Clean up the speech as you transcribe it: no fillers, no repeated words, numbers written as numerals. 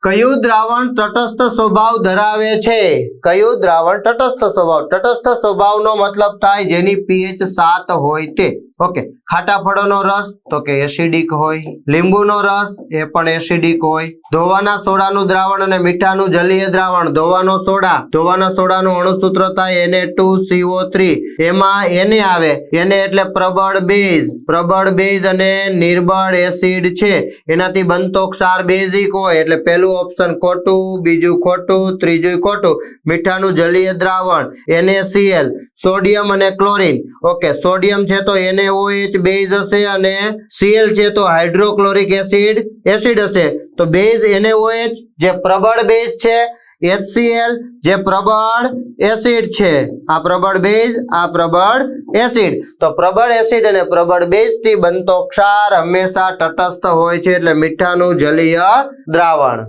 કયું દ્રાવણ તટસ્થ સ્વભાવ ધરાવે છે? કયું દ્રાવણ તટસ્થ સ્વભાવ? તટસ્થ સ્વભાવનો મતલબ થાય જેની pH 7 હોય તે. ઓકે, ખાટા ફળોનો રસ તો કે એસિડિક હોય, લીંબુનો રસ એ પણ એસિડિક હોય, ધોવાના સોડાનું દ્રાવણ અને મીઠાનું જલીય દ્રાવણ. ધોવાના સોડાનું અણુસૂત્ર થાય Na2CO3, એમાં Na આવે. Na એટલે પ્રબળ બેઝ અને નિર્બળ એસિડ છે, એનાથી બનતો ક્ષાર બેઝિક હોય. એટલે પહેલું ઓપ્શન ખોટું, બીજું ખોટું, ત્રીજું ખોટું. મીઠાનું જલીય દ્રાવણ NaCl, સોડિયમ અને ક્લોરીન. ઓકે, સોડિયમ છે તો NaOH બેઝ હશે અને Cl છે તો હાઇડ્રોક્લોરિક એસિડ હશે. તો બેઝ NaOH જે પ્રબળ બેઝ છે, HCl જે પ્રબળ એસિડ છે. આ પ્રબળ બેઝ, આ પ્રબળ એસિડ. તો પ્રબળ એસિડ અને પ્રબળ બેઝ થી બનતો ક્ષાર હંમેશા તટસ્થ હોય છે, એટલે મીઠાનું જલીય દ્રાવણ.